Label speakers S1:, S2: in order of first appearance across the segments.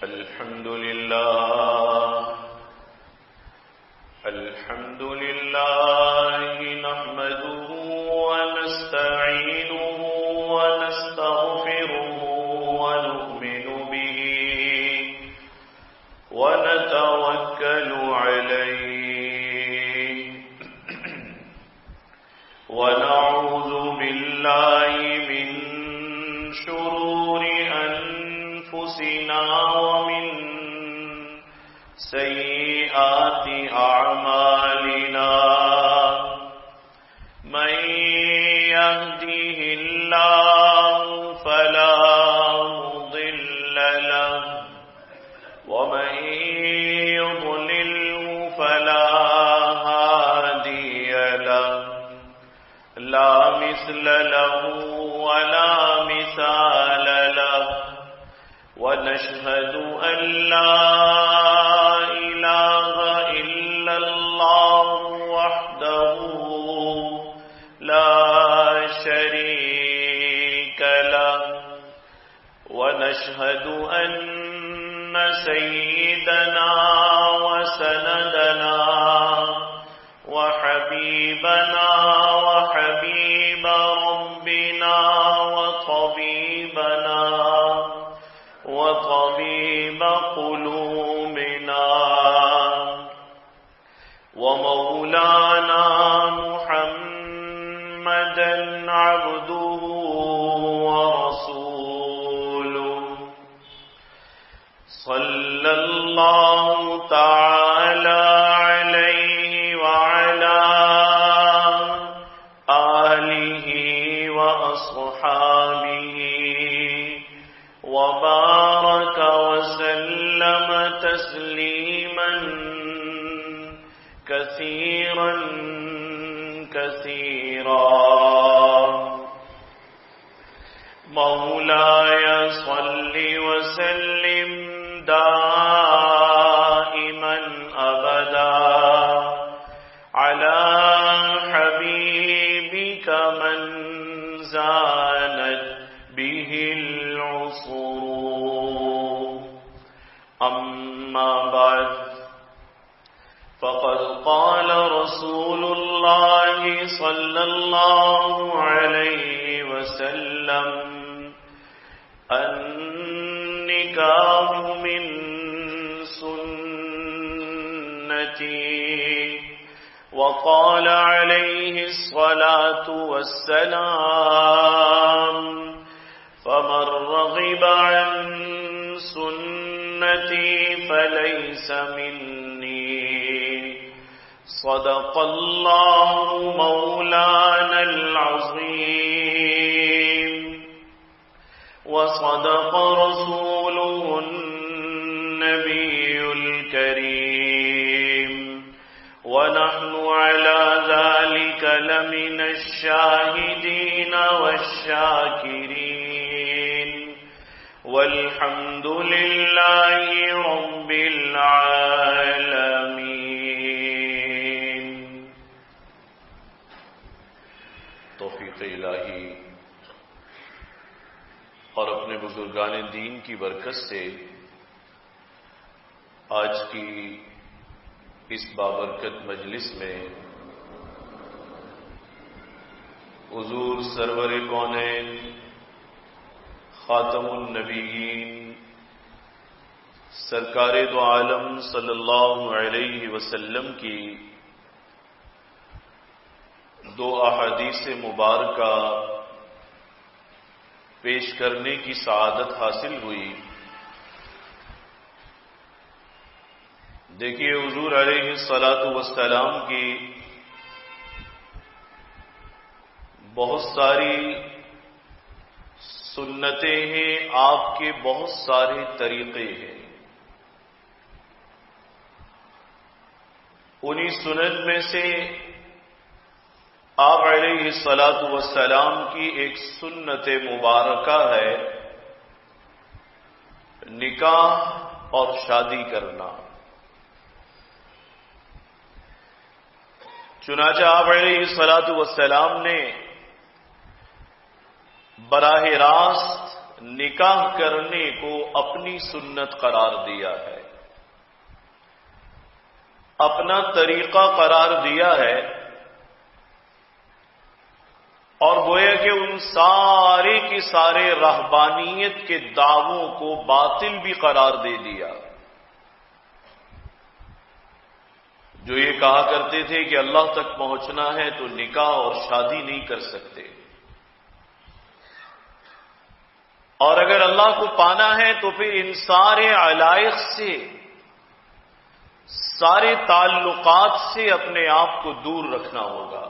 S1: الحمد لله نحمده ونستعينه ونستغفره ونؤمن به ونتوكل عليه ونعوذ بالله من شرور أنفسنا ومن سيئات أعمالنا من يهده الله فلا مضل له ومن يضلله فلا هادي له لا مثل له ولا مثال له ونشهد أن لا إله إلا الله وحده لا شريك له ونشهد أن سيدنا وسندنا وحبيبنا وحبيب ربنا وطبيب قلوبنا ومولانا محمدا عبده ورسوله صلى الله تعالى عليه وعلى آله وأصحابه وبارك وسلم تسليما كثيرا مولاي صل وسلم دائما أبدا على حبيبك من زالت به العصور أما بعد فقد قال رسول الله صلى الله عليه وسلم النكاح من سنتي وقال عليه الصلاة والسلام فمن رغب عن سنتي فليس مني صدق الله مولانا العظيم وصدق رسوله النبي الكريم ونحن على ذلك لمن الشاهدين والشاكرين والحمد لله رب العالمين. توفیق الہی اور اپنے بزرگان دین کی برکت سے آج کی اس بابرکت مجلس میں حضور سرور کونین خاتم النبیین سرکار دو عالم صلی اللہ علیہ وسلم کی دو احادیث مبارکہ پیش کرنے کی سعادت حاصل ہوئی. دیکھیے حضور علیہ الصلاۃ والسلام کی بہت ساری سنتیں ہیں، آپ کے بہت سارے طریقے ہیں. انہی سنت میں سے آپ علیہ الصلاۃ والسلام کی ایک سنت مبارکہ ہے نکاح اور شادی کرنا. چنانچہ آپ علیہ الصلاۃ والسلام نے براہ راست نکاح کرنے کو اپنی سنت قرار دیا ہے، اپنا طریقہ قرار دیا ہے، اور گویا کہ ان سارے کے سارے رہبانیت کے دعووں کو باطل بھی قرار دے دیا۔ جو یہ کہا کرتے تھے کہ اللہ تک پہنچنا ہے تو نکاح اور شادی نہیں کر سکتے، اور اگر اللہ کو پانا ہے تو پھر ان سارے علائق سے، سارے تعلقات سے اپنے آپ کو دور رکھنا ہوگا۔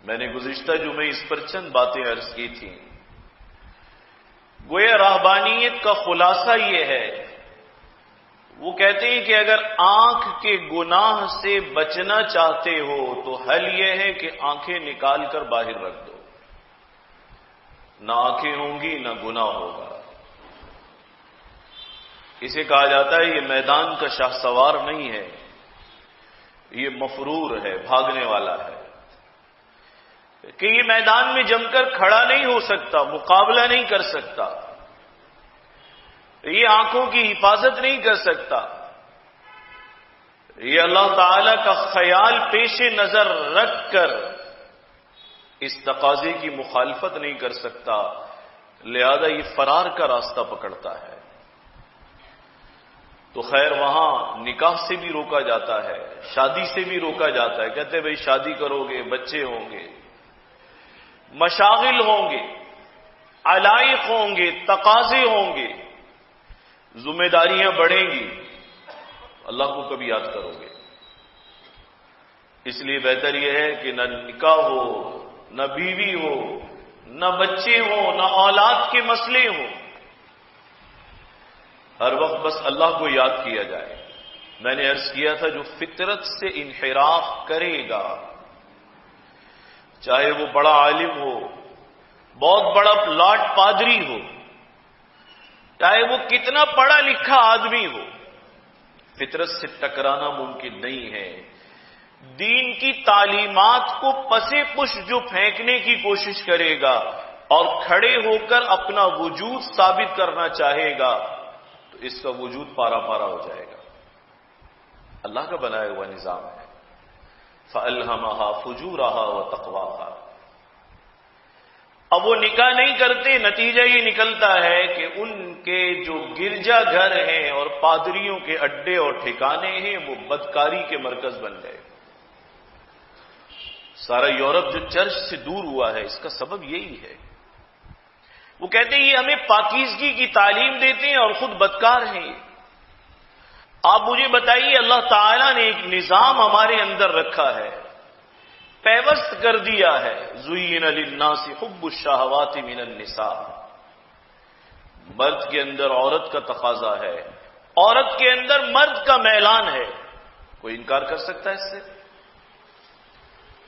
S1: میں نے گزشتہ جمعے اس پر چند باتیں عرض کی تھیں۔ گویا رہبانیت کا خلاصہ یہ ہے، وہ کہتے ہیں کہ اگر آنکھ کے گناہ سے بچنا چاہتے ہو تو حل یہ ہے کہ آنکھیں نکال کر باہر رکھ دو، نہ آنکھیں ہوں گی نہ گناہ ہوگا۔ اسے کہا جاتا ہے یہ میدان کا شاہ سوار نہیں ہے، یہ مفرور ہے، بھاگنے والا ہے، کہ یہ میدان میں جم کر کھڑا نہیں ہو سکتا، مقابلہ نہیں کر سکتا، یہ آنکھوں کی حفاظت نہیں کر سکتا، یہ اللہ تعالی کا خیال پیش نظر رکھ کر اس تقاضے کی مخالفت نہیں کر سکتا، لہذا یہ فرار کا راستہ پکڑتا ہے۔ تو خیر وہاں نکاح سے بھی روکا جاتا ہے، شادی سے بھی روکا جاتا ہے، کہتے ہیں بھئی شادی کرو گے، بچے ہوں گے، مشاغل ہوں گے، علائق ہوں گے، تقاضے ہوں گے، ذمہ داریاں بڑھیں گی، اللہ کو کبھی یاد کرو گے؟ اس لیے بہتر یہ ہے کہ نہ نکاح ہو، نہ بیوی ہو، نہ بچے ہوں، نہ اولاد کے مسئلے ہوں، ہر وقت بس اللہ کو یاد کیا جائے۔ میں نے عرض کیا تھا جو فطرت سے انحراف کرے گا، چاہے وہ بڑا عالم ہو، بہت بڑا لاٹ پادری ہو، چاہے وہ کتنا پڑھا لکھا آدمی ہو، فطرت سے ٹکرانا ممکن نہیں ہے۔ دین کی تعلیمات کو پسے پش جو پھینکنے کی کوشش کرے گا اور کھڑے ہو کر اپنا وجود ثابت کرنا چاہے گا تو اس کا وجود پارا پارا ہو جائے گا۔ اللہ کا بنایا ہوا نظام ہے۔ فَأَلْهَمَهَا فُجُورَهَا وَتَقْوَاهَا۔ اب وہ نکاح نہیں کرتے، نتیجہ یہ نکلتا ہے کہ ان کے جو گرجا گھر ہیں اور پادریوں کے اڈے اور ٹھکانے ہیں وہ بدکاری کے مرکز بن گئے۔ سارا یورپ جو چرچ سے دور ہوا ہے اس کا سبب یہی ہے۔ وہ کہتے ہیں یہ ہمیں پاکیزگی کی تعلیم دیتے ہیں اور خود بدکار ہیں۔ آپ مجھے بتائیے، اللہ تعالیٰ نے ایک نظام ہمارے اندر رکھا ہے، پیوست کر دیا ہے، زُيِّنَ لِلنَّاسِ حُبُّ الشَّهَوَاتِ مِنَ النِّسَاءِ، مرد کے اندر عورت کا تقاضا ہے، عورت کے اندر مرد کا میلان ہے، کوئی انکار کر سکتا ہے اس سے؟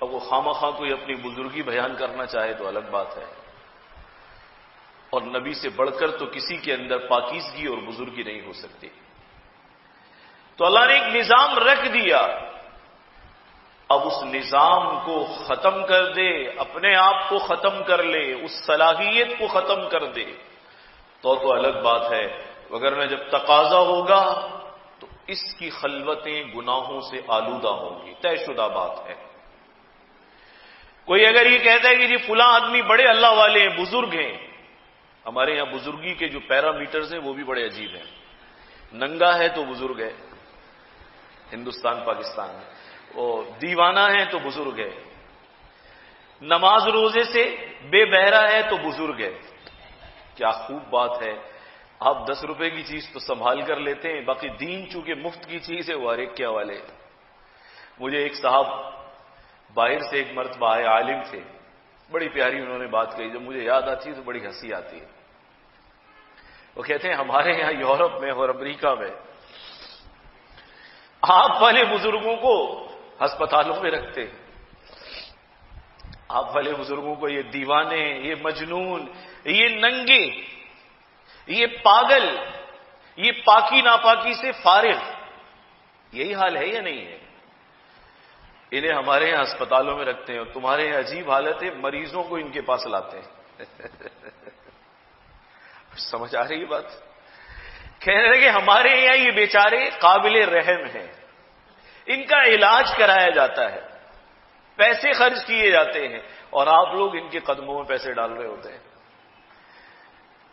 S1: اب وہ خواہ کوئی اپنی بزرگی بیان کرنا چاہے تو الگ بات ہے، اور نبی سے بڑھ کر تو کسی کے اندر پاکیزگی اور بزرگی نہیں ہو سکتی۔ تو اللہ نے ایک نظام رکھ دیا، اب اس نظام کو ختم کر دے، اپنے آپ کو ختم کر لے، اس صلاحیت کو ختم کر دے تو الگ بات ہے، وگرنہ جب تقاضا ہوگا تو اس کی خلوتیں گناہوں سے آلودہ ہوں گی، طے شدہ بات ہے۔ کوئی اگر یہ کہتا ہے کہ جی فلاں آدمی بڑے اللہ والے ہیں، بزرگ ہیں، ہمارے یہاں بزرگی کے جو پیرامیٹرز ہیں وہ بھی بڑے عجیب ہیں۔ ننگا ہے تو بزرگ ہے ہندوستان پاکستان میں، وہ دیوانہ ہے تو بزرگ ہے، نماز روزے سے بے بہرا ہے تو بزرگ ہے۔ کیا خوب بات ہے، آپ 10 روپے کی چیز تو سنبھال کر لیتے ہیں، باقی دین چونکہ مفت کی چیز ہے وہ ہر ایک کے حوالے۔ مجھے ایک صاحب باہر سے ایک مرتبہ آئے، عالم تھے، بڑی پیاری انہوں نے بات کہی، جب مجھے یاد آتی ہے تو بڑی ہنسی آتی ہے۔ وہ کہتے ہیں ہمارے یہاں یورپ میں اور امریکہ میں آپ والے بزرگوں کو ہسپتالوں میں رکھتے، آپ والے بزرگوں کو یہ دیوانے، یہ مجنون، یہ ننگے، یہ پاگل، یہ پاکی ناپاکی سے فارغ، یہی حال ہے یا نہیں ہے؟ انہیں ہمارے یہاں ہسپتالوں میں رکھتے ہیں، اور تمہارے یہاں عجیب حالت ہے، مریضوں کو ان کے پاس لاتے ہیں۔ سمجھ آ رہی ہے بات؟ کہنے لگے ہمارے یہاں یہ بیچارے قابل رحم ہیں، ان کا علاج کرایا جاتا ہے، پیسے خرچ کیے جاتے ہیں، اور آپ لوگ ان کے قدموں میں پیسے ڈال رہے ہوتے ہیں۔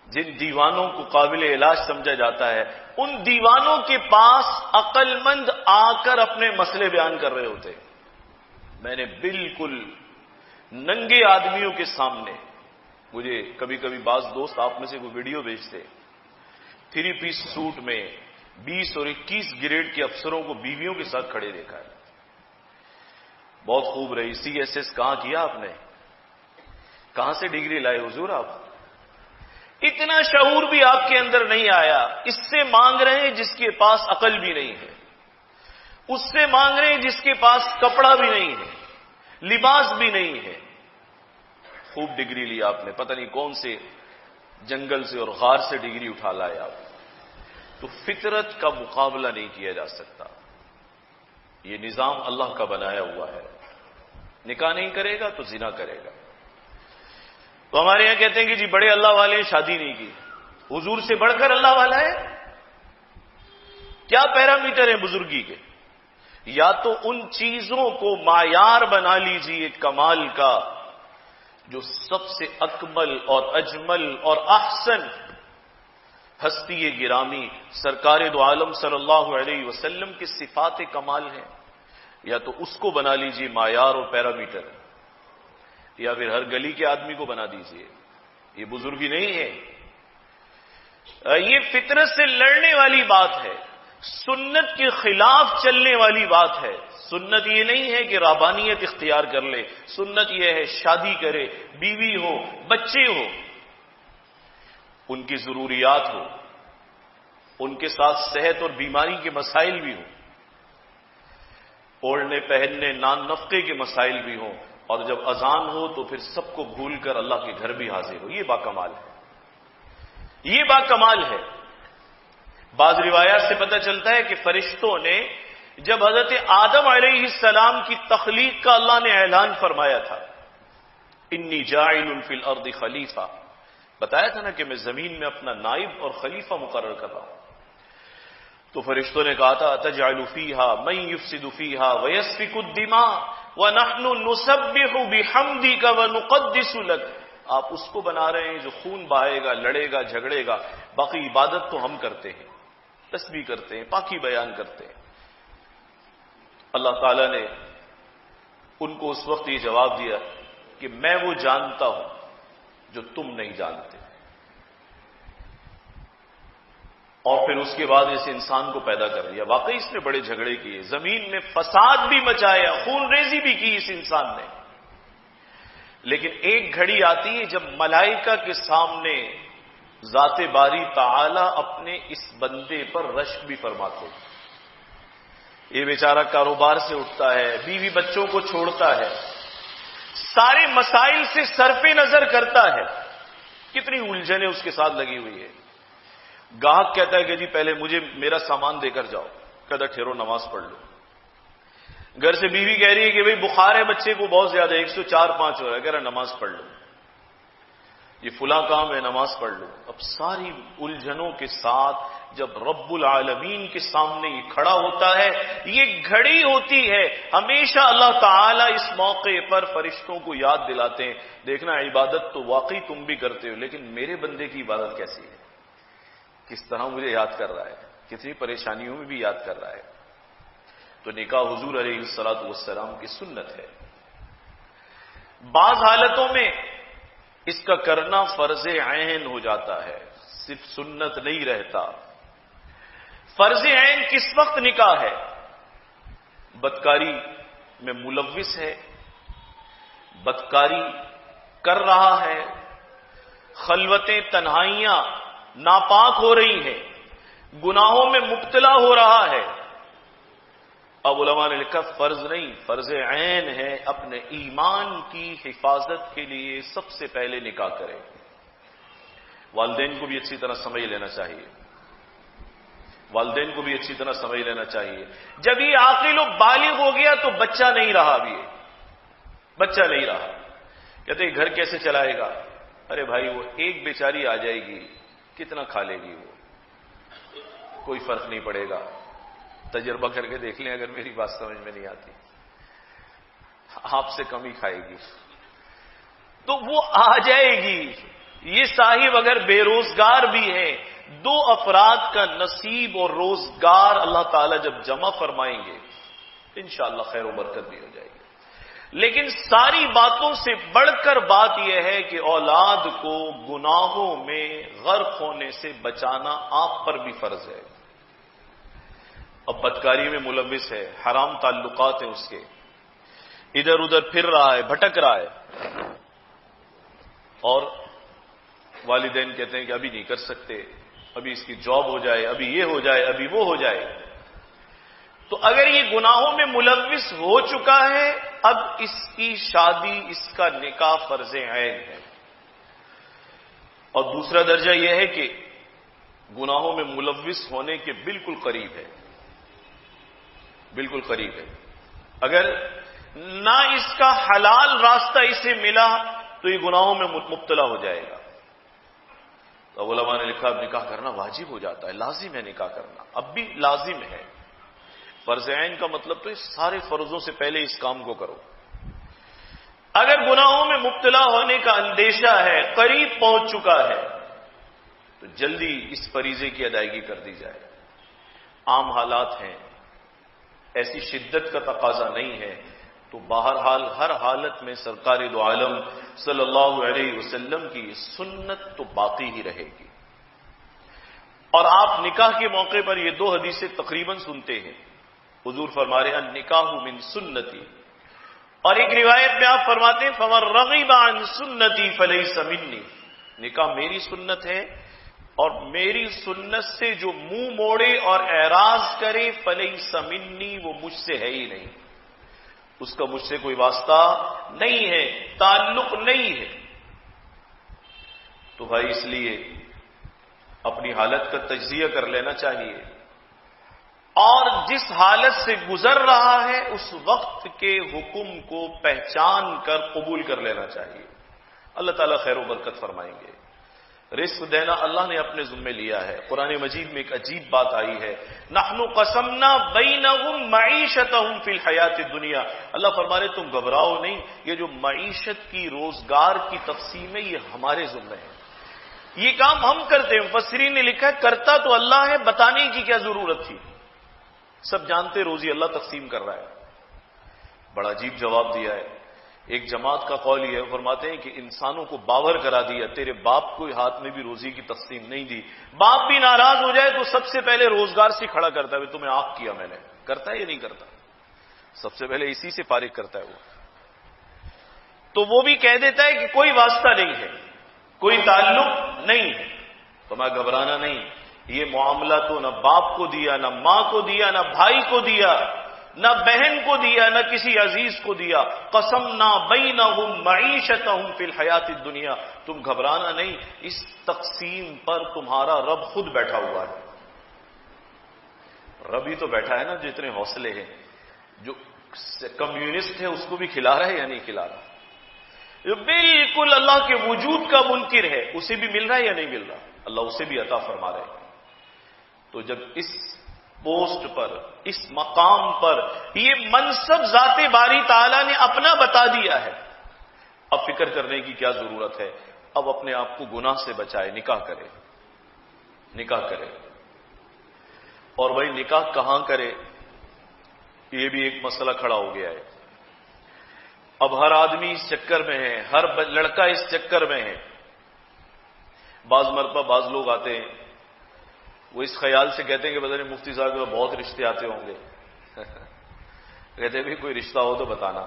S1: جن دیوانوں کو قابل علاج سمجھا جاتا ہے، ان دیوانوں کے پاس عقل مند آ کر اپنے مسئلے بیان کر رہے ہوتے ہیں۔ میں نے بالکل ننگے آدمیوں کے سامنے، مجھے کبھی کبھی بعض دوست آپ میں سے کوئی ویڈیو بھیجتے، 3 پیس سوٹ میں 20 اور 21 گریڈ کے افسروں کو بیویوں کے ساتھ کھڑے دیکھا ہے۔ بہت خوب رہی، CSS کہاں کیا آپ نے؟ کہاں سے ڈگری لائے حضور آپ؟ اتنا شعور بھی آپ کے اندر نہیں آیا۔ اس سے مانگ رہے ہیں جس کے پاس عقل بھی نہیں ہے، اس سے مانگ رہے ہیں جس کے پاس کپڑا بھی نہیں ہے، لباس بھی نہیں ہے۔ خوب ڈگری لی آپ نے، پتہ نہیں کون سے جنگل سے اور غار سے ڈگری اٹھا لائے آپ، تو فطرت کا مقابلہ نہیں کیا جا سکتا۔ یہ نظام اللہ کا بنایا ہوا ہے، نکاح نہیں کرے گا تو زنا کرے گا۔ تو ہمارے یہاں کہتے ہیں کہ جی بڑے اللہ والے شادی نہیں کی، حضور سے بڑھ کر اللہ والا ہے؟ کیا پیرامیٹر ہیں بزرگی کے؟ یا تو ان چیزوں کو معیار بنا لیجیے کمال کا جو سب سے اکمل اور اجمل اور احسن ہستی گرامی سرکار دو عالم صلی اللہ علیہ وسلم کی صفات کمال ہیں، یا تو اس کو بنا لیجیے معیار اور پیرامیٹر، یا پھر ہر گلی کے آدمی کو بنا دیجیے۔ یہ بزرگی نہیں ہے، یہ فطرت سے لڑنے والی بات ہے، سنت کے خلاف چلنے والی بات ہے۔ سنت یہ نہیں ہے کہ رہبانیت اختیار کر لے، سنت یہ ہے شادی کرے، بیوی ہو، بچے ہو، ان کی ضروریات ہو، ان کے ساتھ صحت اور بیماری کے مسائل بھی ہوں، اوڑھنے پہننے نان نفقے کے مسائل بھی ہوں، اور جب اذان ہو تو پھر سب کو بھول کر اللہ کے گھر بھی حاضر ہو۔ یہ باکمال ہے، یہ باکمال ہے۔ بعض روایات سے پتہ چلتا ہے کہ فرشتوں نے جب حضرت آدم علیہ السلام کی تخلیق کا اللہ نے اعلان فرمایا تھا، انی جاعل فی الارض خلیفہ، بتایا تھا نا کہ میں زمین میں اپنا نائب اور خلیفہ مقرر کر رہا ہوں، تو فرشتوں نے کہا تھا اتجعل فیہا من یفسد فیہا ویسفک الدماء ونحن نسبح بحمدک ونقدس لک، آپ اس کو بنا رہے ہیں جو خون بہائے گا، لڑے گا، جھگڑے گا، باقی عبادت تو ہم کرتے ہیں، تسبیح کرتے ہیں، پاکی بیان کرتے ہیں۔ اللہ تعالیٰ نے ان کو اس وقت یہ جواب دیا کہ میں وہ جانتا ہوں جو تم نہیں جانتے، اور پھر اس کے بعد اس انسان کو پیدا کر دیا۔ واقعی اس نے بڑے جھگڑے کیے، زمین میں فساد بھی مچایا، خون ریزی بھی کی اس انسان نے، لیکن ایک گھڑی آتی ہے جب ملائکہ کے سامنے ذات باری تعالی اپنے اس بندے پر رشک بھی فرماتے ہیں۔ یہ بیچارہ کاروبار سے اٹھتا ہے، بیوی بچوں کو چھوڑتا ہے، سارے مسائل سے صرف نظر کرتا ہے، کتنی الجھنیں اس کے ساتھ لگی ہوئی ہے۔ گاہک کہتا ہے کہ جی پہلے مجھے میرا سامان دے کر جاؤ، کہتا ٹھہرو نماز پڑھ لو۔ گھر سے بیوی کہہ رہی ہے کہ بھئی بخار ہے بچے کو بہت زیادہ، 104-5 ہو رہا ہے، کہہ رہا نماز پڑھ لو، یہ فلاں کام ہے نماز پڑھ لو۔ اب ساری الجھنوں کے ساتھ جب رب العالمین کے سامنے یہ کھڑا ہوتا ہے، یہ گھڑی ہوتی ہے، ہمیشہ اللہ تعالیٰ اس موقع پر فرشتوں کو یاد دلاتے ہیں، دیکھنا عبادت تو واقعی تم بھی کرتے ہو، لیکن میرے بندے کی عبادت کیسی ہے، کس طرح مجھے یاد کر رہا ہے، کتنی پریشانیوں میں بھی یاد کر رہا ہے۔ تو نکاح حضور علیہ الصلوۃ والسلام کی سنت ہے۔ بعض حالتوں میں اس کا کرنا فرض عین ہو جاتا ہے، صرف سنت نہیں رہتا۔ فرض عین کس وقت نکاح ہے؟ بدکاری میں ملوث ہے، بدکاری کر رہا ہے، خلوتیں تنہائیاں ناپاک ہو رہی ہیں، گناہوں میں مبتلا ہو رہا ہے، اب علماء نے لکھا فرض نہیں، فرض عین ہے، اپنے ایمان کی حفاظت کے لیے سب سے پہلے نکاح کرے۔ والدین کو بھی اچھی طرح سمجھ لینا چاہیے، والدین کو بھی اچھی طرح سمجھ لینا چاہیے۔ جب یہ عاقل و بالغ ہو گیا تو بچہ نہیں رہا، ابھی بچہ نہیں رہا، کہتے ہیں گھر کیسے چلائے گا، ارے بھائی وہ ایک بیچاری آ جائے گی، کتنا کھا لے گی وہ، کوئی فرق نہیں پڑے گا، تجربہ کر کے دیکھ لیں اگر میری بات سمجھ میں نہیں آتی، آپ سے کم ہی کھائے گی، تو وہ آ جائے گی۔ یہ صاحب اگر بے روزگار بھی ہے، دو افراد کا نصیب اور روزگار اللہ تعالیٰ جب جمع فرمائیں گے انشاءاللہ خیر و برکت بھی ہو جائے گی۔ لیکن ساری باتوں سے بڑھ کر بات یہ ہے کہ اولاد کو گناہوں میں غرق ہونے سے بچانا آپ پر بھی فرض ہے۔ اب بدکاری میں ملوث ہے، حرام تعلقات ہیں اس کے، ادھر ادھر پھر رہا ہے، بھٹک رہا ہے، اور والدین کہتے ہیں کہ ابھی نہیں کر سکتے، ابھی اس کی جاب ہو جائے، ابھی یہ ہو جائے، ابھی وہ ہو جائے۔ تو اگر یہ گناہوں میں ملوث ہو چکا ہے، اب اس کی شادی، اس کا نکاح فرض عین ہے۔ اور دوسرا درجہ یہ ہے کہ گناہوں میں ملوث ہونے کے بالکل قریب ہے، بالکل قریب ہے۔ اگر نہ اس کا حلال راستہ اسے ملا تو یہ گناہوں میں مبتلا ہو جائے گا۔ تو علماء نے لکھا اب نکاح کرنا واجب ہو جاتا ہے، لازم ہے نکاح کرنا، اب بھی لازم ہے۔ فرض عین کا مطلب تو اس سارے فرضوں سے پہلے اس کام کو کرو۔ اگر گناہوں میں مبتلا ہونے کا اندیشہ ہے، قریب پہنچ چکا ہے، تو جلدی اس فریضے کی ادائیگی کر دی جائے۔ عام حالات ہیں، ایسی شدت کا تقاضا نہیں ہے، تو بہرحال ہر حالت میں سرکار دو عالم صلی اللہ علیہ وسلم کی سنت تو باقی ہی رہے گی۔ اور آپ نکاح کے موقع پر یہ دو حدیثیں تقریباً سنتے ہیں۔ حضور فرما رہے ہیں النکاح من سنتی، اور ایک روایت میں آپ فرماتے ہیں فمن رغب عن سنتی فلیس منی، نکاح میری سنت ہے، اور میری سنت سے جو منہ موڑے اور اعراض کرے فلیس منی، وہ مجھ سے ہے ہی نہیں، اس کا مجھ سے کوئی واسطہ نہیں ہے، تعلق نہیں ہے۔ تو بھائی اس لیے اپنی حالت کا تجزیہ کر لینا چاہیے، اور جس حالت سے گزر رہا ہے اس وقت کے حکم کو پہچان کر قبول کر لینا چاہیے۔ اللہ تعالیٰ خیر و برکت فرمائیں گے۔ رزق دینا اللہ نے اپنے ذمہ لیا ہے۔ قرآن مجید میں ایک عجیب بات آئی ہے، نحن قسمنا بینہم معیشتہم فی الحیات الدنیا، اللہ فرما رہے تم گھبراؤ نہیں، یہ جو معیشت کی، روزگار کی تقسیم ہے، یہ ہمارے ذمہ ہے، یہ کام ہم کرتے ہیں۔ مفسرین نے لکھا ہے کرتا تو اللہ ہے، بتانے کی کیا ضرورت تھی، سب جانتے روزی اللہ تقسیم کر رہا ہے۔ بڑا عجیب جواب دیا ہے۔ ایک جماعت کا قول یہ ہے، فرماتے ہیں کہ انسانوں کو باور کرا دیا تیرے باپ کو ہاتھ میں بھی روزی کی تقسیم نہیں دی، باپ بھی ناراض ہو جائے تو سب سے پہلے روزگار سے کھڑا کرتا ہے، تمہیں آگ کیا میں نے، کرتا ہے یا نہیں کرتا؟ سب سے پہلے اسی سے فارغ کرتا ہے وہ۔ تو وہ بھی کہہ دیتا ہے کہ کوئی واسطہ نہیں ہے، کوئی تعلق نہیں ہے، تمہیں گھبرانا نہیں، یہ معاملہ تو نہ باپ کو دیا، نہ ماں کو دیا، نہ بھائی کو دیا، نہ بہن کو دیا، نہ کسی عزیز کو دیا، قسمنا بینہم معیشتہم فی الحیات الدنیا، تم گھبرانا نہیں، اس تقسیم پر تمہارا رب خود بیٹھا ہوا ہے۔ رب ہی تو بیٹھا ہے نا، جتنے حوصلے ہیں، جو کمیونسٹ ہے اس کو بھی کھلا رہا ہے یا نہیں کھلا رہا، جو بالکل اللہ کے وجود کا منکر ہے اسے بھی مل رہا ہے یا نہیں مل رہا، اللہ اسے بھی عطا فرما رہے ہیں۔ تو جب اس پوسٹ پر، اس مقام پر یہ منصب ذات باری تعالیٰ نے اپنا بتا دیا ہے، اب فکر کرنے کی کیا ضرورت ہے؟ اب اپنے آپ کو گناہ سے بچائے، نکاح کرے، نکاح کرے۔ اور بھائی نکاح کہاں کرے، یہ بھی ایک مسئلہ کھڑا ہو گیا ہے۔ اب ہر آدمی اس چکر میں ہے، ہر لڑکا اس چکر میں ہے۔ بعض مرتبہ بعض لوگ آتے ہیں، وہ اس خیال سے کہتے ہیں کہ پتہ نہیں مفتی صاحب کے بہت رشتے آتے ہوں گے کہتے ہیں بھی کوئی رشتہ ہو تو بتانا۔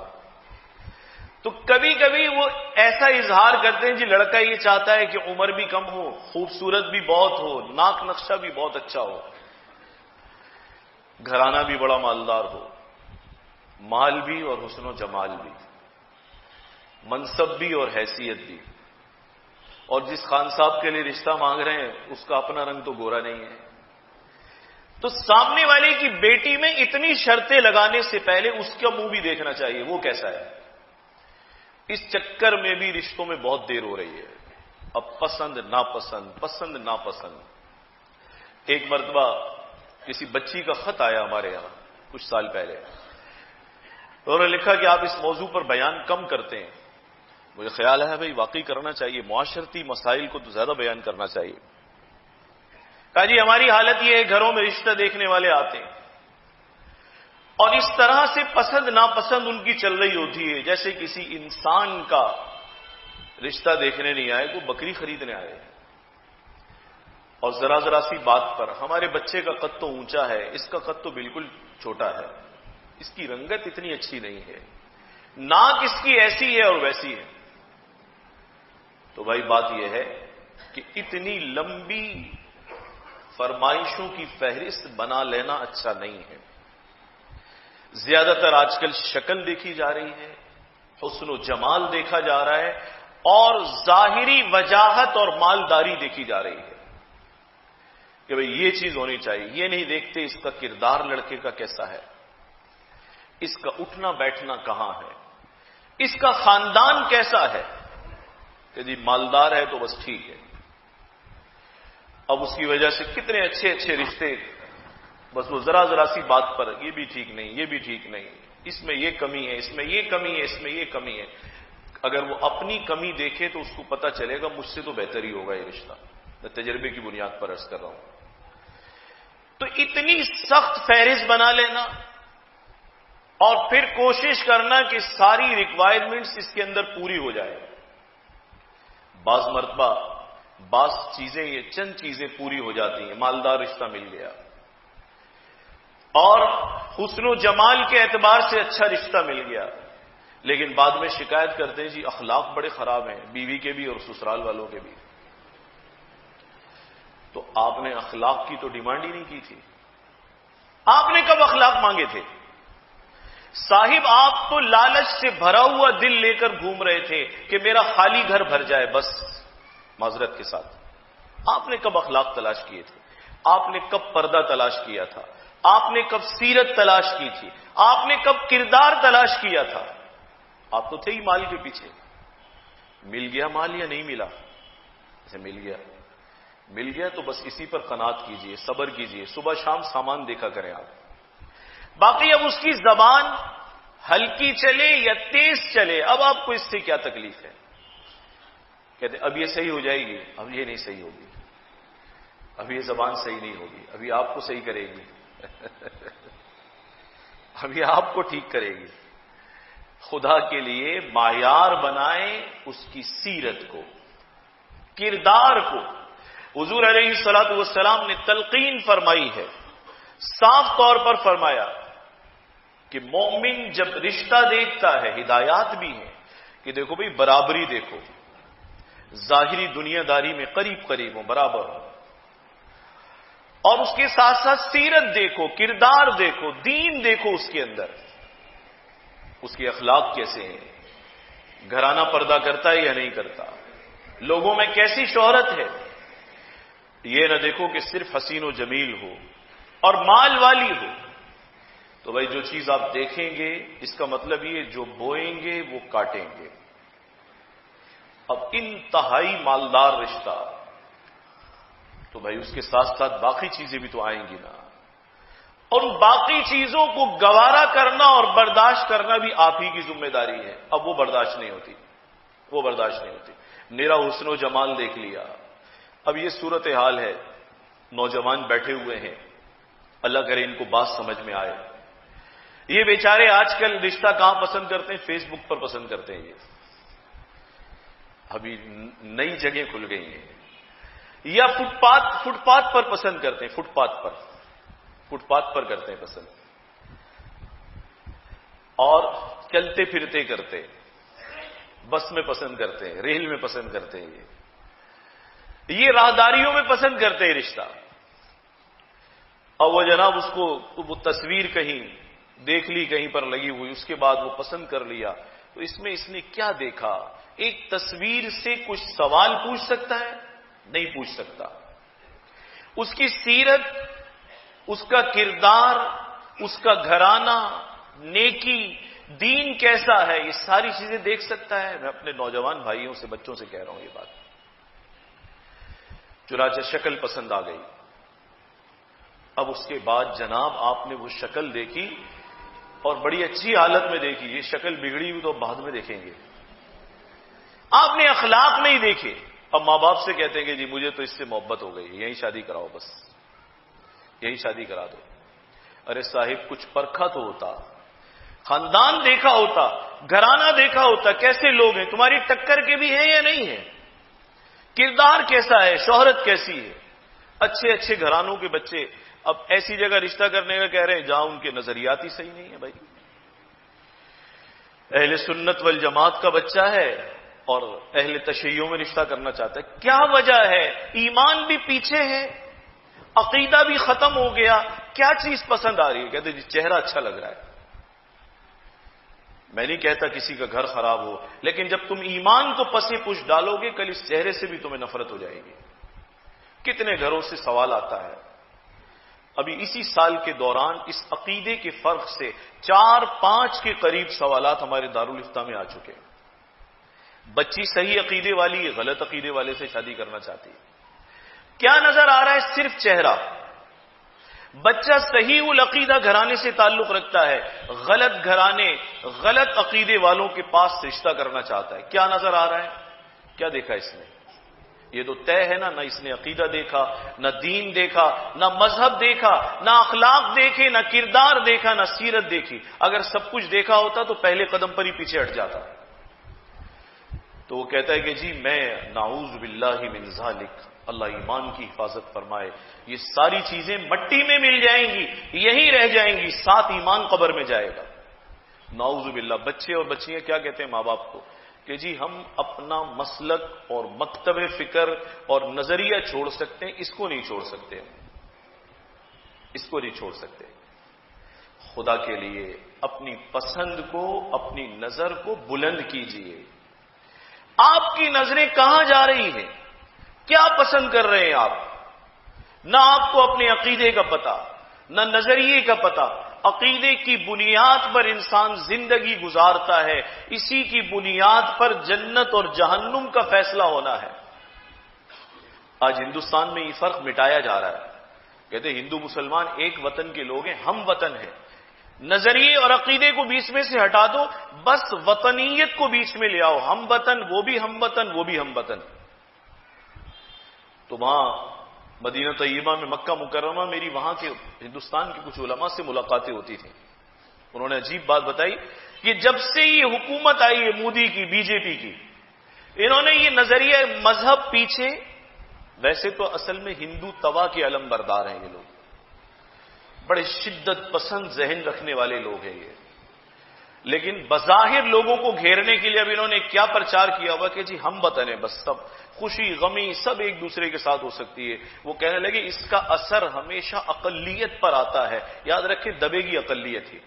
S1: تو کبھی کبھی وہ ایسا اظہار کرتے ہیں جی لڑکا یہ چاہتا ہے کہ عمر بھی کم ہو، خوبصورت بھی بہت ہو، ناک نقشہ بھی بہت اچھا ہو، گھرانہ بھی بڑا مالدار ہو، مال بھی اور حسن و جمال بھی، منصب بھی اور حیثیت بھی، اور جس خان صاحب کے لیے رشتہ مانگ رہے ہیں اس کا اپنا رنگ تو گورا نہیں ہے۔ تو سامنے والے کی بیٹی میں اتنی شرطیں لگانے سے پہلے اس کا منہ بھی دیکھنا چاہیے وہ کیسا ہے۔ اس چکر میں بھی رشتوں میں بہت دیر ہو رہی ہے، اب پسند ناپسند، پسند ناپسند. ایک مرتبہ کسی بچی کا خط آیا ہمارے یہاں کچھ سال پہلے. انہوں نے لکھا کہ آپ اس موضوع پر بیان کم کرتے ہیں. مجھے خیال ہے بھائی واقعی کرنا چاہیے، معاشرتی مسائل کو تو زیادہ بیان کرنا چاہیے. کہا جی ہماری حالت یہ ہے، گھروں میں رشتہ دیکھنے والے آتے ہیں اور اس طرح سے پسند ناپسند ان کی چل رہی ہوتی ہے جیسے کسی انسان کا رشتہ دیکھنے نہیں آئے، وہ بکری خریدنے آئے. اور ذرا ذرا سی بات پر ہمارے بچے کا قد تو اونچا ہے، اس کا قد تو بالکل چھوٹا ہے، اس کی رنگت اتنی اچھی نہیں ہے، ناک اس کی ایسی ہے اور ویسی ہے. تو بھائی بات یہ ہے کہ اتنی لمبی فرمائشوں کی فہرست بنا لینا اچھا نہیں ہے. زیادہ تر آج کل شکل دیکھی جا رہی ہے، حسن و جمال دیکھا جا رہا ہے، اور ظاہری وجاہت اور مالداری دیکھی جا رہی ہے کہ بھئی یہ چیز ہونی چاہیے. یہ نہیں دیکھتے اس کا کردار لڑکے کا کیسا ہے، اس کا اٹھنا بیٹھنا کہاں ہے، اس کا خاندان کیسا ہے. کہ جی مالدار ہے تو بس ٹھیک ہے. اب اس کی وجہ سے کتنے اچھے اچھے رشتے، بس وہ ذرا ذرا سی بات پر یہ بھی ٹھیک نہیں، یہ بھی ٹھیک نہیں، اس میں یہ کمی ہے، اس میں یہ کمی ہے، اس میں یہ کمی ہے. اگر وہ اپنی کمی دیکھے تو اس کو پتا چلے گا مجھ سے تو بہتر ہی ہوگا یہ رشتہ. میں تجربے کی بنیاد پر عرض کر رہا ہوں. تو اتنی سخت فہرست بنا لینا اور پھر کوشش کرنا کہ ساری ریکوائرمنٹس اس کے اندر پوری ہو جائے. بعض مرتبہ بعض چیزیں، یہ چند چیزیں پوری ہو جاتی ہیں، مالدار رشتہ مل گیا اور حسن و جمال کے اعتبار سے اچھا رشتہ مل گیا، لیکن بعد میں شکایت کرتے ہیں جی اخلاق بڑے خراب ہیں، بیوی کے بھی اور سسرال والوں کے بھی. تو آپ نے اخلاق کی تو ڈیمانڈ ہی نہیں کی تھی. آپ نے کب اخلاق مانگے تھے؟ صاحب آپ تو لالچ سے بھرا ہوا دل لے کر گھوم رہے تھے کہ میرا خالی گھر بھر جائے بس. معذرت کے ساتھ آپ نے کب اخلاق تلاش کیے تھے؟ آپ نے کب پردہ تلاش کیا تھا؟ آپ نے کب سیرت تلاش کی تھی؟ آپ نے کب کردار تلاش کیا تھا؟ آپ تو تھے ہی مال کے پیچھے. مل گیا مال یا نہیں ملا؟ اسے مل گیا تو بس اسی پر قناعت کیجئے، صبر کیجئے، صبح شام سامان دیکھا کریں آپ. باقی اب اس کی زبان ہلکی چلے یا تیز چلے، اب آپ کو اس سے کیا تکلیف ہے؟ کہتے اب یہ صحیح ہو جائے گی، اب یہ نہیں صحیح ہوگی، اب یہ زبان صحیح نہیں ہوگی، ابھی آپ کو صحیح کرے گی ابھی آپ کو ٹھیک کرے گی. خدا کے لیے معیار بنائیں اس کی سیرت کو، کردار کو. حضور علیہ الصلوۃ والسلام نے تلقین فرمائی ہے، صاف طور پر فرمایا کہ مومن جب رشتہ دیکھتا ہے، ہدایات بھی ہیں کہ دیکھو بھئی برابری دیکھو، ظاہری دنیا داری میں قریب قریب ہو، برابر ہو، اور اس کے ساتھ ساتھ سیرت دیکھو، کردار دیکھو، دین دیکھو اس کے اندر، اس کے اخلاق کیسے ہیں، گھرانہ پردہ کرتا ہے یا نہیں کرتا، لوگوں میں کیسی شہرت ہے. یہ نہ دیکھو کہ صرف حسین و جمیل ہو اور مال والی ہو. تو بھائی جو چیز آپ دیکھیں گے اس کا مطلب یہ جو بوئیں گے وہ کاٹیں گے. اب انتہائی مالدار رشتہ تو بھائی اس کے ساتھ ساتھ باقی چیزیں بھی تو آئیں گی نا، اور باقی چیزوں کو گوارا کرنا اور برداشت کرنا بھی آپ ہی کی ذمہ داری ہے. اب وہ برداشت نہیں ہوتی. میرا حسن و جمال دیکھ لیا. اب یہ صورتحال ہے، نوجوان بیٹھے ہوئے ہیں، اللہ کرے ان کو بات سمجھ میں آئے. یہ بیچارے آج کل رشتہ کہاں پسند کرتے ہیں؟ فیس بک پر پسند کرتے ہیں. یہ ابھی نئی جگہیں کھل گئی ہیں. یا فٹ پاتھ پر پسند کرتے ہیں، فٹ پاتھ پر کرتے ہیں پسند، اور چلتے پھرتے کرتے، بس میں پسند کرتے ہیں، ریل میں پسند کرتے ہیں، یہ راہداریوں میں پسند کرتے ہیں رشتہ. اور وہ جناب اس کو وہ تصویر کہیں دیکھ لی، کہیں پر لگی ہوئی، اس کے بعد وہ پسند کر لیا. تو اس میں اس نے کیا دیکھا؟ ایک تصویر سے کچھ سوال پوچھ سکتا ہے؟ نہیں پوچھ سکتا. اس کی سیرت، اس کا کردار، اس کا گھرانہ، نیکی، دین کیسا ہے، یہ ساری چیزیں دیکھ سکتا ہے. میں اپنے نوجوان بھائیوں سے، بچوں سے کہہ رہا ہوں یہ بات. چنانچہ شکل پسند آ گئی. اب اس کے بعد جناب آپ نے وہ شکل دیکھی اور بڑی اچھی حالت میں دیکھی. یہ شکل بگڑی ہوئی تو بعد میں دیکھیں گے. آپ نے اخلاق نہیں دیکھے. اب ماں باپ سے کہتے ہیں کہ جی مجھے تو اس سے محبت ہو گئی, یہی شادی کراؤ, بس یہی شادی کرا دو. ارے صاحب کچھ پرکھا تو ہوتا, خاندان دیکھا ہوتا, گھرانہ دیکھا ہوتا, کیسے لوگ ہیں, تمہاری ٹکر کے بھی ہیں یا نہیں ہیں, کردار کیسا ہے, شہرت کیسی ہے. اچھے اچھے گھرانوں کے بچے اب ایسی جگہ رشتہ کرنے کا کہہ رہے ہیں جہاں ان کے نظریات ہی صحیح نہیں ہے. بھائی اہل سنت والجماعت کا بچہ ہے اور اہل تشیعوں میں رشتہ کرنا چاہتا ہے. کیا وجہ ہے؟ ایمان بھی پیچھے ہے, عقیدہ بھی ختم ہو گیا. کیا چیز پسند آ رہی ہے؟ کہتے جی چہرہ اچھا لگ رہا ہے. میں نہیں کہتا کسی کا گھر خراب ہو, لیکن جب تم ایمان کو پس پش ڈالو گے کل اس چہرے سے بھی تمہیں نفرت ہو جائے گی. کتنے گھروں سے سوال آتا ہے. ابھی اسی سال کے دوران اس عقیدے کے فرق سے 4-5 کے قریب سوالات ہمارے دارالفتہ میں آ چکے ہیں. بچی صحیح عقیدے والی ہے, غلط عقیدے والے سے شادی کرنا چاہتی ہے. کیا نظر آ رہا ہے؟ صرف چہرہ. بچہ صحیح العقیدہ گھرانے سے تعلق رکھتا ہے, غلط گھرانے غلط عقیدے والوں کے پاس رشتہ کرنا چاہتا ہے. کیا نظر آ رہا ہے؟ کیا دیکھا اس نے؟ یہ تو طے ہے نا, نہ اس نے عقیدہ دیکھا, نہ دین دیکھا, نہ مذہب دیکھا, نہ اخلاق دیکھے, نہ کردار دیکھا, نہ سیرت دیکھی. اگر سب کچھ دیکھا ہوتا تو پہلے قدم پر ہی پیچھے ہٹ جاتا. تو وہ کہتا ہے کہ جی میں نعوذ باللہ من ذالک, اللہ ایمان کی حفاظت فرمائے, یہ ساری چیزیں مٹی میں مل جائیں گی, یہیں رہ جائیں گی, ساتھ ایمان قبر میں جائے گا. نعوذ باللہ. بچے اور بچیاں کیا کہتے ہیں ماں باپ کو کہ جی ہم اپنا مسلک اور مکتب فکر اور نظریہ چھوڑ سکتے ہیں, اس کو نہیں چھوڑ سکتے, اس کو نہیں چھوڑ سکتے. خدا کے لیے اپنی پسند کو, اپنی نظر کو بلند کیجئے. آپ کی نظریں کہاں جا رہی ہیں؟ کیا پسند کر رہے ہیں آپ؟ نہ آپ کو اپنے عقیدے کا پتہ, نہ نظریے کا پتہ. عقیدے کی بنیاد پر انسان زندگی گزارتا ہے, اسی کی بنیاد پر جنت اور جہنم کا فیصلہ ہونا ہے. آج ہندوستان میں یہ فرق مٹایا جا رہا ہے. کہتے ہیں ہندو مسلمان ایک وطن کے لوگ ہیں, ہم وطن ہیں. نظریے اور عقیدے کو بیچ میں سے ہٹا دو, بس وطنیت کو بیچ میں لے آؤ. ہم وطن, وہ بھی ہم وطن, وہ بھی ہم وطن. تو وہاں مدینہ طیبہ میں, مکہ مکرمہ, میری وہاں کے ہندوستان کے کچھ علماء سے ملاقاتیں ہوتی تھیں. انہوں نے عجیب بات بتائی کہ جب سے یہ حکومت آئی ہے مودی کی, بی جے پی کی, انہوں نے یہ نظریہ مذہب پیچھے, ویسے تو اصل میں ہندو توا کے علم بردار ہیں یہ لوگ, بڑے شدت پسند ذہن رکھنے والے لوگ ہیں یہ, لیکن بظاہر لوگوں کو گھیرنے کے لیے اب انہوں نے کیا پرچار کیا ہوا کہ جی ہم وطن ہیں, بس سب خوشی غمی سب ایک دوسرے کے ساتھ ہو سکتی ہے. وہ کہنے لگے اس کا اثر ہمیشہ اقلیت پر آتا ہے, یاد رکھیں دبے گی اقلیت ہی.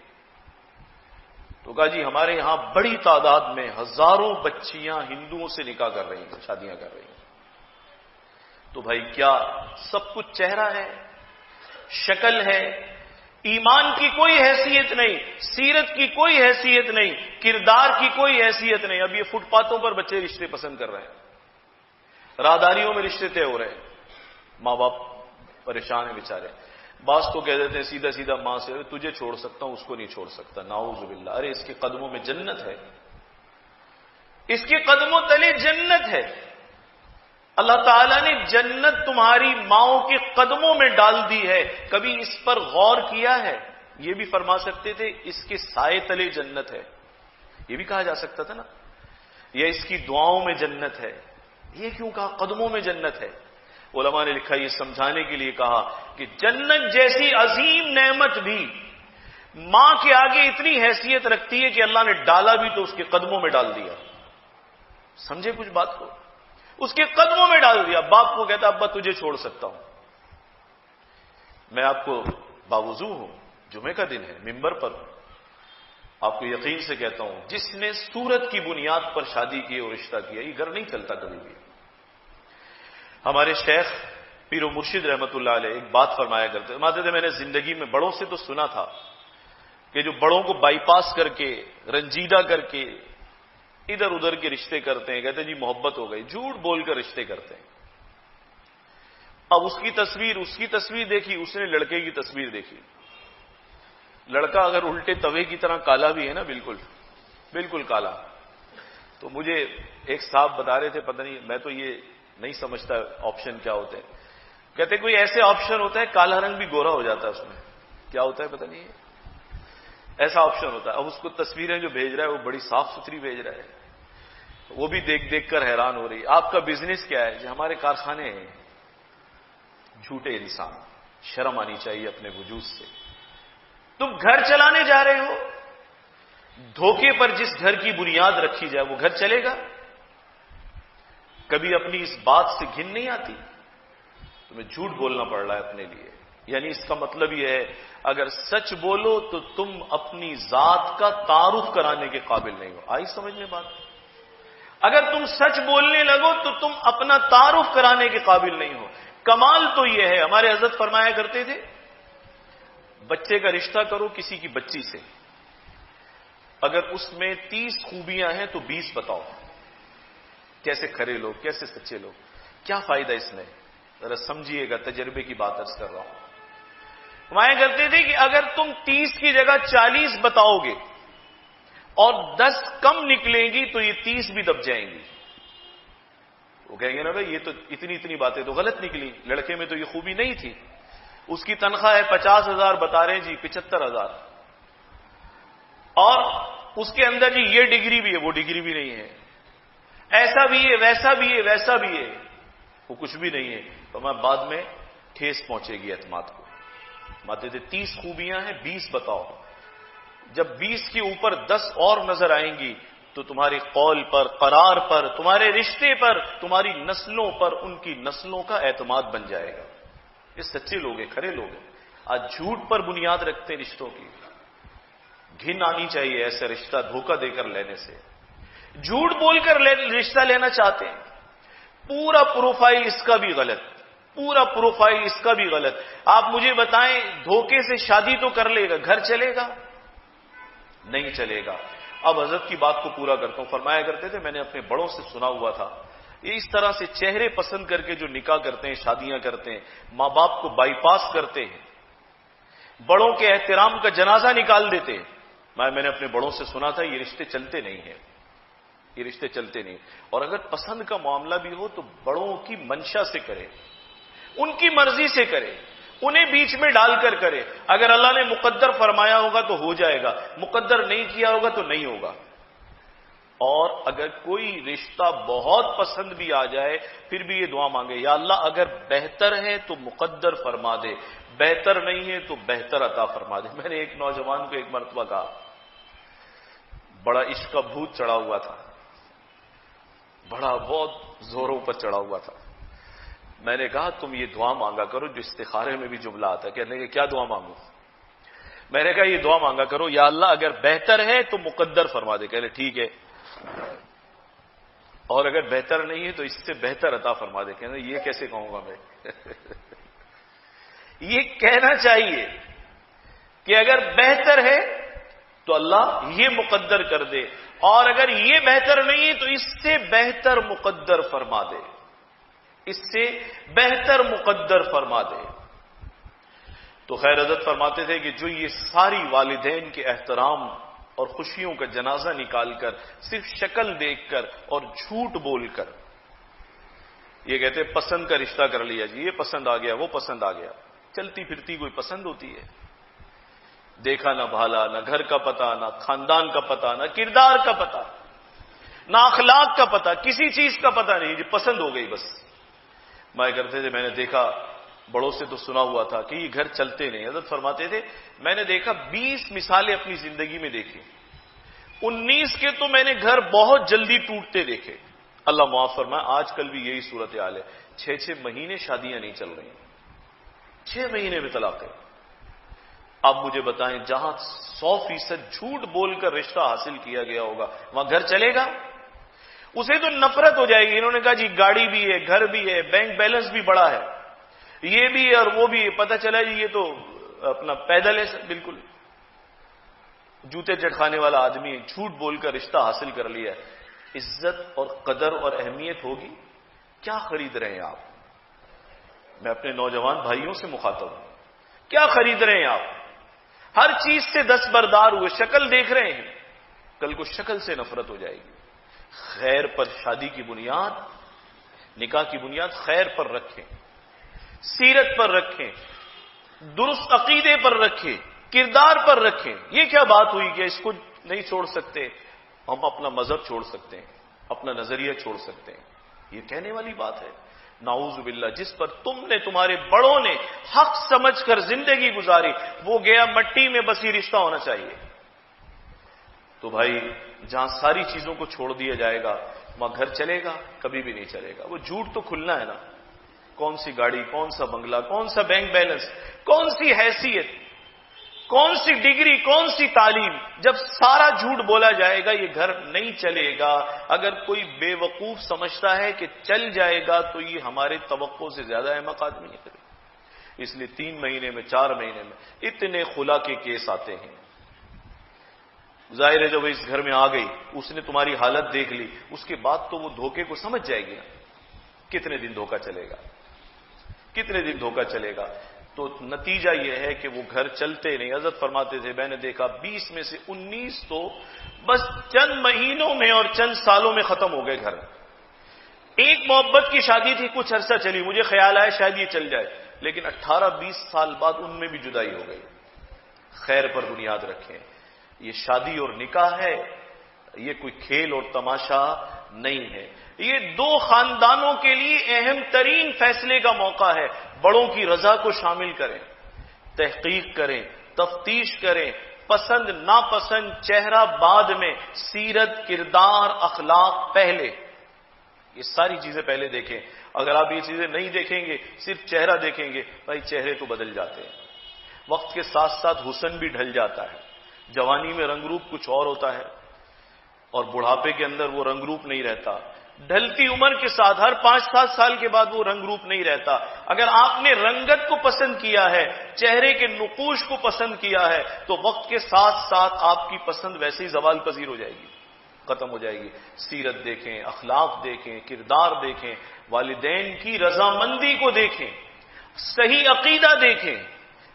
S1: تو کہا جی ہمارے یہاں بڑی تعداد میں ہزاروں بچیاں ہندوؤں سے نکاح کر رہی ہیں, شادیاں کر رہی ہیں. تو بھائی کیا سب کچھ چہرہ ہے, شکل ہے, ایمان کی کوئی حیثیت نہیں, سیرت کی کوئی حیثیت نہیں, کردار کی کوئی حیثیت نہیں. اب یہ فٹ پاتھوں پر بچے رشتے پسند کر رہے ہیں, راہداریوں میں رشتے طے ہو رہے ہیں. ماں باپ پریشان ہیں بیچارے. بعض تو کہہ دیتے ہیں سیدھا سیدھا ماں سے تجھے چھوڑ سکتا ہوں, اس کو نہیں چھوڑ سکتا. نعوذ باللہ. ارے اس کے قدموں میں جنت ہے, اس کے قدموں تلے جنت ہے. اللہ تعالیٰ نے جنت تمہاری ماؤں کے قدموں میں ڈال دی ہے. کبھی اس پر غور کیا ہے؟ یہ بھی فرما سکتے تھے اس کے سائے تلے جنت ہے, یہ بھی کہا جا سکتا تھا نا, یا اس کی دعاؤں میں جنت ہے. یہ کیوں کہا قدموں میں جنت ہے؟ علماء نے لکھا, یہ سمجھانے کے لیے کہا کہ جنت جیسی عظیم نعمت بھی ماں کے آگے اتنی حیثیت رکھتی ہے کہ اللہ نے ڈالا بھی تو اس کے قدموں میں ڈال دیا. سمجھے کچھ بات کو؟ اس کے قدموں میں ڈال دیا. باپ کو کہتا ابا تجھے چھوڑ سکتا ہوں. میں آپ کو باوضو ہوں, جمعے کا دن ہے, ممبر پر ہوں, آپ کو یقین سے کہتا ہوں جس نے صورت کی بنیاد پر شادی کی اور رشتہ کیا, یہ گھر نہیں چلتا کبھی بھی. ہمارے شیخ پیر و مرشد رحمت اللہ علیہ ایک بات فرمایا کرتے تھے, میں نے زندگی میں بڑوں سے تو سنا تھا کہ جو بڑوں کو بائی پاس کر کے, رنجیدہ کر کے ادھر ادھر کے رشتے کرتے ہیں, کہتے ہیں جی محبت ہو گئی, جھوٹ بول کر رشتے کرتے ہیں. اب اس کی تصویر دیکھی، اس نے لڑکے کی تصویر دیکھی. لڑکا اگر الٹے توے کی طرح کالا بھی ہے نا، بالکل بالکل کالا. تو مجھے ایک صاحب بتا رہے تھے، پتہ نہیں، میں تو یہ نہیں سمجھتا آپشن کیا ہوتے ہیں. کہتے کوئی ایسے آپشن ہوتا ہے کالا رنگ بھی گورا ہو جاتا ہے، اس میں کیا ہوتا ہے پتہ نہیں، ایسا آپشن ہوتا ہے. اب اس کو تصویریں جو بھیج رہا ہے وہ بڑی صاف ستھری بھیج رہا ہے، وہ بھی دیکھ دیکھ کر حیران ہو رہی. آپ کا بزنس کیا ہے؟ ہمارے کارخانے ہیں. جھوٹے انسان، شرم آنی چاہیے اپنے وجود سے. تم گھر چلانے جا رہے ہو، دھوکے پر جس گھر کی بنیاد رکھی جائے وہ گھر چلے گا؟ کبھی اپنی اس بات سے گھن نہیں آتی؟ تمہیں جھوٹ بولنا پڑ رہا ہے اپنے لیے. یعنی اس کا مطلب یہ ہے اگر سچ بولو تو تم اپنی ذات کا تعارف کرانے کے قابل نہیں ہو. آئی سمجھ میں بات؟ اگر تم سچ بولنے لگو تو تم اپنا تعارف کرانے کے قابل نہیں ہو. کمال تو یہ ہے، ہمارے حضرت فرمایا کرتے تھے بچے کا رشتہ کرو کسی کی بچی سے، اگر اس میں 30 خوبیاں ہیں تو 20 بتاؤ. کیسے کھرے لوگ، کیسے سچے لوگ، کیا فائدہ اس میں؟ ذرا سمجھیے گا، تجربے کی بات عرض کر رہا ہوں. فرمایا کرتے تھے کہ اگر تم 30 کی جگہ 40 بتاؤ گے اور 10 کم نکلیں گی تو یہ 30 بھی دب جائیں گی. وہ کہیں گے نا بھائی یہ تو اتنی باتیں تو غلط نکلی، لڑکے میں تو یہ خوبی نہیں تھی. اس کی تنخواہ ہے 50,000، بتا رہے جی 75,000، اور اس کے اندر جی یہ ڈگری بھی ہے، وہ ڈگری بھی نہیں ہے، ایسا بھی ہے، ویسا بھی ہے، ویسا بھی ہے، وہ کچھ بھی نہیں ہے. تو میں بعد میں ٹھیس پہنچے گی اعتماد کو. ماتے تھے 30 خوبیاں ہیں، 20 بتاؤ. جب 20 کے اوپر 10 اور نظر آئیں گی تو تمہارے قول پر، قرار پر، تمہارے رشتے پر، تمہاری نسلوں پر، ان کی نسلوں کا اعتماد بن جائے گا. یہ سچے لوگ ہیں، کھرے لوگ ہیں. آج جھوٹ پر بنیاد رکھتے رشتوں کی. گھن آنی چاہیے ایسے رشتہ دھوکہ دے کر لینے سے. جھوٹ بول کر رشتہ لینا چاہتے ہیں، پورا پروفائل اس کا بھی غلط، پورا پروفائل اس کا بھی غلط. آپ مجھے بتائیں دھوکے سے شادی تو کر لے گا، گھر چلے گا؟ نہیں چلے گا. اب حضرت کی بات کو پورا کرتا ہوں. فرمایا کرتے تھے، میں نے اپنے بڑوں سے سنا ہوا تھا، یہ اس طرح سے چہرے پسند کر کے جو نکاح کرتے ہیں، شادیاں کرتے ہیں، ماں باپ کو بائی پاس کرتے ہیں، بڑوں کے احترام کا جنازہ نکال دیتے ہیں. میں نے اپنے بڑوں سے سنا تھا یہ رشتے چلتے نہیں ہیں، یہ رشتے چلتے نہیں. اور اگر پسند کا معاملہ بھی ہو تو بڑوں کی منشا سے کرے، ان کی مرضی سے کرے، انہیں بیچ میں ڈال کر کرے. اگر اللہ نے مقدر فرمایا ہوگا تو ہو جائے گا، مقدر نہیں کیا ہوگا تو نہیں ہوگا. اور اگر کوئی رشتہ بہت پسند بھی آ جائے پھر بھی یہ دعا مانگے، یا اللہ اگر بہتر ہے تو مقدر فرما دے، بہتر نہیں ہے تو بہتر عطا فرما دے. میں نے ایک نوجوان کو ایک مرتبہ کہا، بڑا عشق کا بھوت چڑھا ہوا تھا، بڑا بہت زوروں پر چڑھا ہوا تھا. میں نے کہا تم یہ دعا مانگا کرو جو استخارے میں بھی جملہ آتا ہے. کہنے کہ کیا دعا مانگوں؟ میں نے کہا یہ دعا مانگا کرو، یا اللہ اگر بہتر ہے تو مقدر فرما دے. کہنے ٹھیک ہے، اور اگر بہتر نہیں ہے تو اس سے بہتر عطا فرما دے. کہنے یہ کیسے کہوں گا میں؟ یہ کہنا چاہیے کہ اگر بہتر ہے تو اللہ یہ مقدر کر دے، اور اگر یہ بہتر نہیں ہے تو اس سے بہتر مقدر فرما دے، اس سے بہتر مقدر فرما دے. تو خیر حضرت فرماتے تھے کہ جو یہ ساری والدین کے احترام اور خوشیوں کا جنازہ نکال کر، صرف شکل دیکھ کر اور جھوٹ بول کر، یہ کہتے پسند کا رشتہ کر لیا جی، یہ پسند آ گیا، وہ پسند آ گیا. چلتی پھرتی کوئی پسند ہوتی ہے؟ دیکھا نہ بھالا، نہ گھر کا پتہ، نہ خاندان کا پتہ، نہ کردار کا پتہ، نہ اخلاق کا پتہ، کسی چیز کا پتہ نہیں جی، پسند ہو گئی بس. میں کرتے تھے، میں نے دیکھا، بڑوں سے تو سنا ہوا تھا کہ یہ گھر چلتے نہیں. حضرت فرماتے تھے میں نے دیکھا 20 مثالیں اپنی زندگی میں دیکھی، 19 کے تو میں نے گھر بہت جلدی ٹوٹتے دیکھے. اللہ معاف فرمائے، آج کل بھی یہی صورتحال ہے. 6 مہینے شادیاں نہیں چل رہی، 6 مہینے میں طلاق ہے. اب مجھے بتائیں جہاں 100% جھوٹ بول کر رشتہ حاصل کیا گیا ہوگا وہاں گھر چلے گا؟ اسے تو نفرت ہو جائے گی. انہوں نے کہا جی گاڑی بھی ہے، گھر بھی ہے، بینک بیلنس بھی بڑا ہے، یہ بھی ہے اور وہ بھی ہے. پتہ چلا جی یہ تو اپنا پیدل ہے بالکل، جوتے چٹکانے والا آدمی ہے، جھوٹ بول کر رشتہ حاصل کر لیا. عزت اور قدر اور اہمیت ہوگی؟ کیا خرید رہے ہیں آپ؟ میں اپنے نوجوان بھائیوں سے مخاطب ہوں، کیا خرید رہے ہیں آپ؟ ہر چیز سے دستبردار ہوئے، شکل دیکھ رہے ہیں، کل کو شکل سے نفرت ہو جائے گی۔ خیر پر شادی کی بنیاد، نکاح کی بنیاد خیر پر رکھیں، سیرت پر رکھیں، درست عقیدے پر رکھیں، کردار پر رکھیں۔ یہ کیا بات ہوئی کہ اس کو نہیں چھوڑ سکتے؟ ہم اپنا مذہب چھوڑ سکتے ہیں، اپنا نظریہ چھوڑ سکتے ہیں، یہ کہنے والی بات ہے؟ نعوذ باللہ، جس پر تم نے، تمہارے بڑوں نے حق سمجھ کر زندگی گزاری، وہ گیا مٹی میں، بس یہ رشتہ ہونا چاہیے۔ تو بھائی جہاں ساری چیزوں کو چھوڑ دیا جائے گا وہاں گھر چلے گا؟ کبھی بھی نہیں چلے گا۔ وہ جھوٹ تو کھلنا ہے نا، کون سی گاڑی، کون سا بنگلہ، کون سا بینک بیلنس، کون سی حیثیت، کون سی ڈگری، کون سی تعلیم، جب سارا جھوٹ بولا جائے گا یہ گھر نہیں چلے گا۔ اگر کوئی بے وقوف سمجھتا ہے کہ چل جائے گا تو یہ ہمارے توقع سے زیادہ احمق آدمی ہے۔ اس لیے 3 مہینے میں، 4 مہینے میں اتنے خلا کے کیس آتے ہیں۔ ظاہر ہے جب وہ اس گھر میں آ گئی، اس نے تمہاری حالت دیکھ لی، اس کے بعد تو وہ دھوکے کو سمجھ جائے گی نا۔ کتنے دن دھوکہ چلے گا، کتنے دن دھوکہ چلے گا؟ تو نتیجہ یہ ہے کہ وہ گھر چلتے نہیں۔ حضرت فرماتے تھے، میں نے دیکھا 20 میں سے 19 تو بس چند مہینوں میں اور چند سالوں میں ختم ہو گئے گھر۔ ایک محبت کی شادی تھی، کچھ عرصہ چلی، مجھے خیال آیا شاید یہ چل جائے، لیکن 18-20 سال بعد ان میں بھی جدائی ہو گئی۔ خیر پر بنیاد رکھیں، یہ شادی اور نکاح ہے، یہ کوئی کھیل اور تماشا نہیں ہے۔ یہ 2 خاندانوں کے لیے اہم ترین فیصلے کا موقع ہے۔ بڑوں کی رضا کو شامل کریں، تحقیق کریں، تفتیش کریں، پسند ناپسند چہرہ بعد میں، سیرت، کردار، اخلاق پہلے۔ یہ ساری چیزیں پہلے دیکھیں۔ اگر آپ یہ چیزیں نہیں دیکھیں گے، صرف چہرہ دیکھیں گے، بھائی چہرے تو بدل جاتے ہیں، وقت کے ساتھ ساتھ حسن بھی ڈھل جاتا ہے۔ جوانی میں رنگ روپ کچھ اور ہوتا ہے اور بڑھاپے کے اندر وہ رنگ روپ نہیں رہتا۔ ڈھلتی عمر کے ساتھ ہر 5-7 سال کے بعد وہ رنگ روپ نہیں رہتا۔ اگر آپ نے رنگت کو پسند کیا ہے، چہرے کے نقوش کو پسند کیا ہے، تو وقت کے ساتھ ساتھ آپ کی پسند ویسے ہی زوال پذیر ہو جائے گی، ختم ہو جائے گی۔ سیرت دیکھیں، اخلاق دیکھیں، کردار دیکھیں، والدین کی رضامندی کو دیکھیں، صحیح عقیدہ دیکھیں۔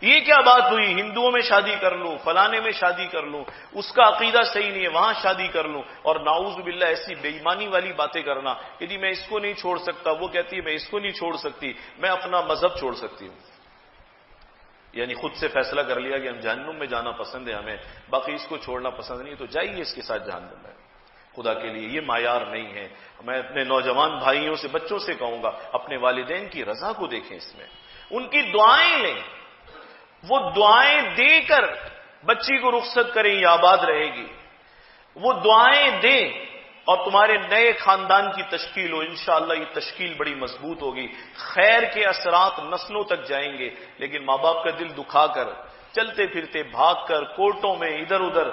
S1: یہ کیا بات ہوئی، ہندوؤں میں شادی کر لوں، فلانے میں شادی کر لوں، اس کا عقیدہ صحیح نہیں ہے وہاں شادی کر لوں، اور نعوذ باللہ ایسی بے ایمانی والی باتیں کرنا کہ جی میں اس کو نہیں چھوڑ سکتا، وہ کہتی ہے میں اس کو نہیں چھوڑ سکتی، میں اپنا مذہب چھوڑ سکتی ہوں۔ یعنی خود سے فیصلہ کر لیا کہ ہم جہنم میں جانا پسند ہے ہمیں، باقی اس کو چھوڑنا پسند نہیں، تو جائیے اس کے ساتھ جہنم میں۔ خدا کے لیے یہ معیار نہیں ہے۔ میں اپنے نوجوان بھائیوں سے، بچوں سے کہوں گا، اپنے والدین کی رضا کو دیکھیں، اس میں ان کی دعائیں لیں، وہ دعائیں دے کر بچی کو رخصت کریں، یہ آباد رہے گی۔ وہ دعائیں دیں اور تمہارے نئے خاندان کی تشکیل ہو، انشاءاللہ یہ تشکیل بڑی مضبوط ہوگی، خیر کے اثرات نسلوں تک جائیں گے۔ لیکن ماں باپ کا دل دکھا کر، چلتے پھرتے بھاگ کر کورٹوں میں ادھر ادھر،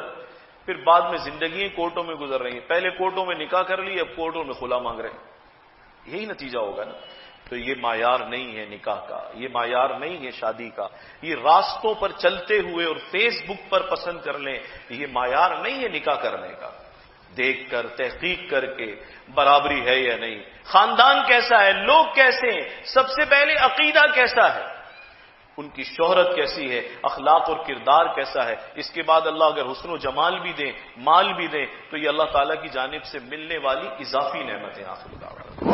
S1: پھر بعد میں زندگی کورٹوں میں گزر رہی ہیں۔ پہلے کورٹوں میں نکاح کر لی، اب کورٹوں میں خلا مانگ رہے ہیں، یہی نتیجہ ہوگا نا۔ تو یہ معیار نہیں ہے نکاح کا، یہ معیار نہیں ہے شادی کا۔ یہ راستوں پر چلتے ہوئے اور فیس بک پر پسند کر لیں، یہ معیار نہیں ہے نکاح کرنے کا۔ دیکھ کر، تحقیق کر کے، برابری ہے یا نہیں، خاندان کیسا ہے، لوگ کیسے ہیں، سب سے پہلے عقیدہ کیسا ہے، ان کی شہرت کیسی ہے، اخلاق اور کردار کیسا ہے۔ اس کے بعد اللہ اگر حسن و جمال بھی دیں، مال بھی دیں، تو یہ اللہ تعالیٰ کی جانب سے ملنے والی اضافی نعمتیں آخر دعوانا۔